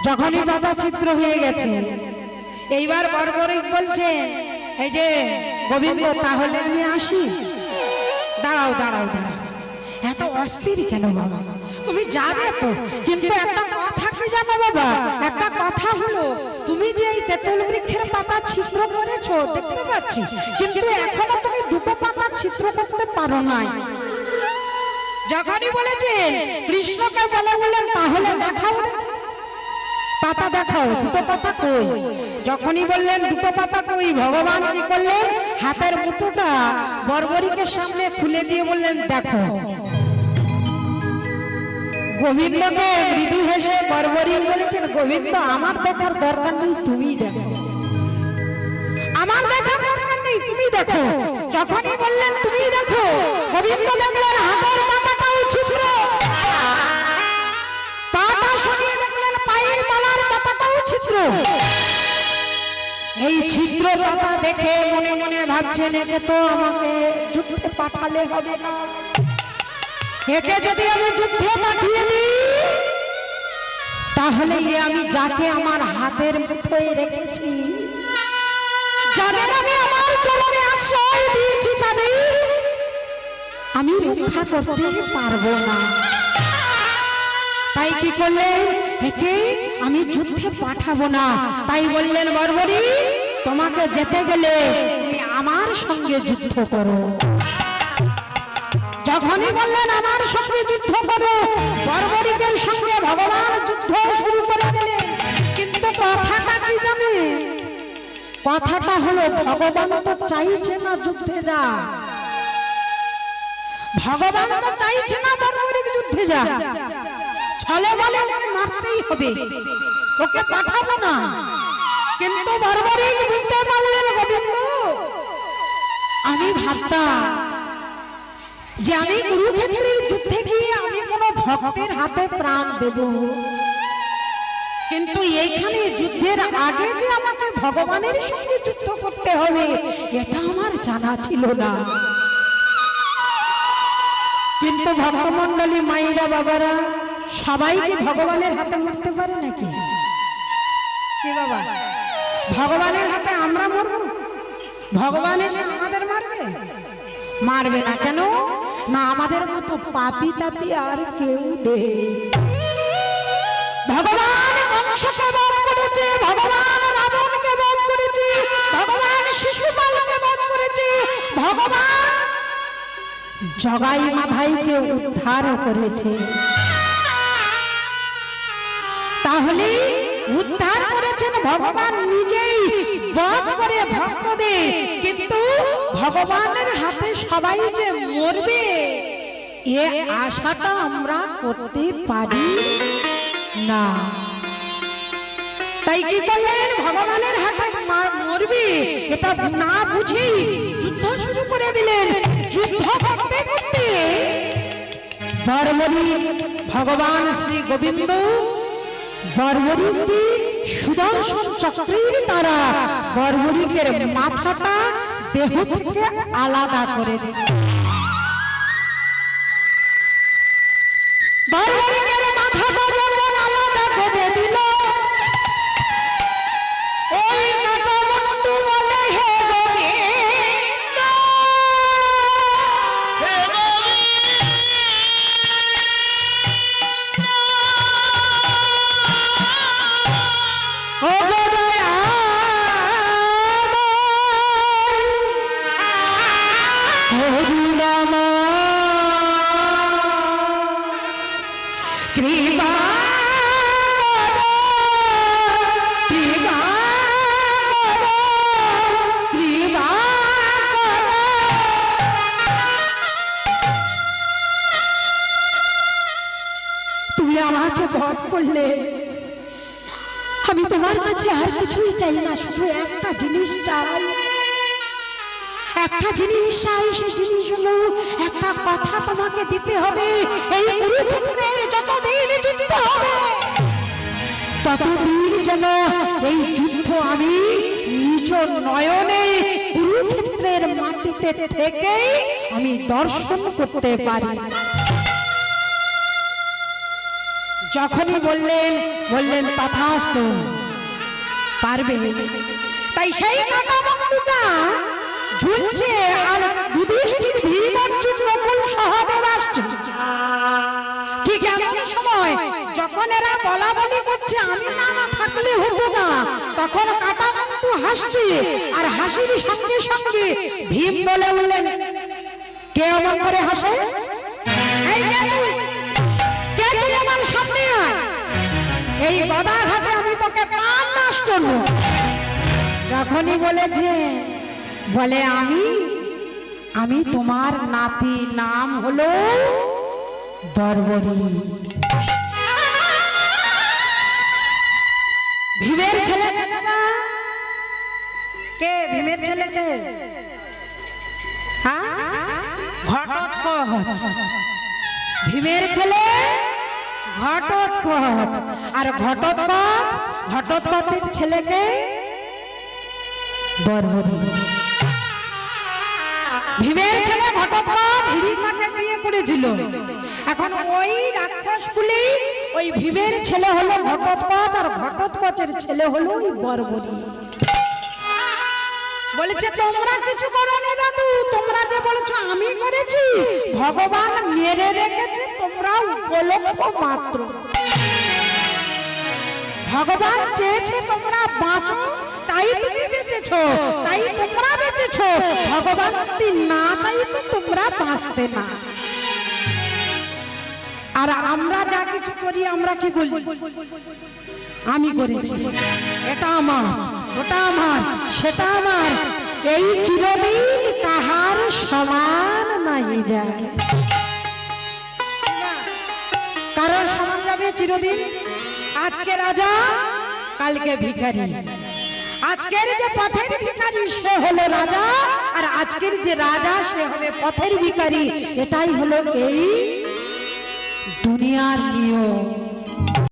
যখনই পাতা চিত্র হয়ে গেছে, এইবার বর্বরিক বলছেন, এই যে গোবিন্দ, তাহলে আমি আসি। দাঁড়াও দাঁড়াও দাঁড়াও, এত অস্থির কেন বাবা? তুমি যাবে তো, কিন্তু একটা কথা কি জানো বাবা? একটা কথা হলো, তুমি যে এই তেঁতুল বৃক্ষের পাতা ছিদ্র করেছো দেখতে পাচ্ছি, কিন্তু এখনো তুমি দুটো পাতা ছিদ্র করতে পারো নাই। যখনই বলেছেন কৃষ্ণকে বললেন, তাহলে দেখাও পাতা, দেখাও দুটো পাতা কই। যখনই বললেন দুটো পাতা কই, ভগবান কি করলেন? হাতের মুঠোটা বর্বরিকের সামনে খুলে দিয়ে বললেন, দেখো। গোবিন্দকে মৃদু হেসে বর্বরিক বলেছেন, গোবিন্দ, আমার দেখার দরকার নেই, তুমি দেখো। আমার দেখার দরকার নেই, তুমি দেখো। যখনই বললেন তুমি দেখো, গোবিন্দ দেখলেন হাতের পাতাটাও ছিদ্র, পাতা সরিয়ে দেখলেন পায়ের তলার পাতাটাও ছিদ্র। এই ছিদ্র পাতা দেখে মনে মনে ভাবছেন, একে তো আমাকে যুদ্ধে পাঠালে হবে না। একে যদি আমি যুদ্ধে পাঠিয়ে দিই, তাহলে আমি যাকে আমার হাতের মুঠোয় রেখেছি, যাদের আমি আমার চরণে আশ্রয় দিয়েছি, তাদের আমি রক্ষা করতে পারবো না। তাই কি করলেন? একে আমি যুদ্ধে পাঠাবো না। তাই বললেন, বর্বরিক, তোমাকে যেতে গেলে তুমি আমার সঙ্গে যুদ্ধ করো। যখনই বললেন আমার সঙ্গে যুদ্ধ করো, বর্বরিকের সঙ্গে ভগবান যুদ্ধ শুরু করে দিলেন। কিন্তু কথাটা কি জানে? কথাটা হলো, ভগবান তো চাইছে না যুদ্ধে যা, ভগবান তো চাইছে না বর্বরিক যুদ্ধে যা। ছলে বলে ওকে মারতেই হবে, ওকে পাঠাবো না। কিন্তু বর্বরিক বুঝতে পারলেন, গোবিন্দ, আমি ভাবতাম যে আমি কুরুক্ষেত্রের যুদ্ধে গিয়ে আমি কোন ভক্তের হাতে প্রাণ দেব, কিন্তু এইখানে যুদ্ধের আগে যে আমাকে ভগবানের সঙ্গে যুদ্ধ করতে হবে, এটা আমার জানা ছিল না। কিন্তু ভক্তমণ্ডলী, মায়েরা, বাবারা, সবাই কি ভগবানের হাতে মরতে পারে নাকি? কি বাবা, ভগবানের হাতে আমরা মরব? ভগবান এসে আমাদের মারবে? মারবে না। কেন না? আমাদের মতো পাপী তাপী আর কেউ নেই। ভগবান কংসকে বধ করেছে, ভগবান রাবণকে বধ করেছে, ভগবান শিশুপালকে বধ করেছে, ভগবান জগাই মাধাইকে উদ্ধার করেছে। তাহলে উদ্ধার করেছেন ভগবান নিজেই, বধ করে ভক্তদের। কিন্তু ভগবানের হাতে সবাই যে মরবে, এ আশাটা আমরা করতে পারি না। তাই কি করলেন? ভগবানের হাতে মরবে এটা না বুঝেই যুদ্ধ শুরু করে দিলেন। যুদ্ধ করতে করতে বর্বরিক, ভগবান শ্রী গোবিন্দ বর্বরিককে সুদর্শন চক্রের দ্বারা বর্বরিকের মাথাটা দেহ থেকে আলাদা করে দিল। বর্বরিকের মাথাটা যখন আলাদা করে দিল, ওই কাটামুন্ডু বলে, হে গোবিন্দ, হে গোবিন্দ, ও দয়া কৃপা তুমি আমাকে বধ করলে, আমি তোমার কাছে আর কিছুই চাই না, শুধু একটা জিনিস চাই, একটা জিনিস চাই। সেই জিনিস হলো, একটা কথা তোমাকে দিতে হবে। এই কুরুক্ষেত্রের যতদিন যুদ্ধ হবে, ততদিন যেন এই যুদ্ধ আমি নিজ নয়নে কুরুক্ষেত্রের মাটিতে থেকে আমি দর্শন করতে পারি। যখনই বললেন তথাস্তু, পারবে। তাই সেই কাটা মুন্ডুটা ঝুলছে, আর যুধিষ্ঠির, ভীম, অর্জুন, নকুল, সহদেব আসছে। ঠিক এমন সময় যখন এরা বলা বলি করছে আমি না থাকলে হতো না, তখন কাটা মুন্ডু হাসছে, আর হাসির সঙ্গে সঙ্গে ভীম বলে উঠলেন, কে এমন করে হাসে? এই কে তুই আমার সামনে আয়, এই গদা ঘাটে আমি তোকে প্রাণ নাশ করবো। যখনই বলে আমি তোমার নাতি, নাম হলো দর্বরী। ভীমের ছেলে কে? ভীমের ছেলে কে? ঘটোৎকচ। ভীমের ছেলে ঘটোৎকচ। আর ঘটোৎকচের ছেলেকে দর্বরী। ভীমের ছেলে ঘটোৎকচ হিড়িম্বাকে বিয়ে করেছিল। এখন ওই রাক্ষস কুলেই ওই ভীমের ছেলে হলো ঘটোৎকচ, আর ঘটোৎকচের ছেলে হলো ওই বর্বরী। বলেছে তোমরা কিছু করোনি দাদু, তোমরা যে বলেছো আমি করেছি, ভগবান মেরে রেখেছে, তোমরা উপলক্ষ মাত্র। ভগবান চেয়েছে তোমরা বাঁচো, তাই তুমি বেঁচেছো, তাই তোমরা বেঁচেছো। ভগবান যদি না চাইতো তোমরা বাঁচতে না। আর আমরা যা কিছু করি আমরা কি বলি? আমি করেছি, এটা আমার, ওটা আমার, সেটা আমার। এই চিরদিন কাহার সমান নাই যায়, কারোর সমান যাবে চিরদিন। আজকে রাজা, কালকে ভিখারি। আজকের যে পথের ভিখারি সে হলো রাজা, আর আজকের যে রাজা সে হবে পথের ভিখারি। এটাই হলো এই দুনিয়ার নিয়ম।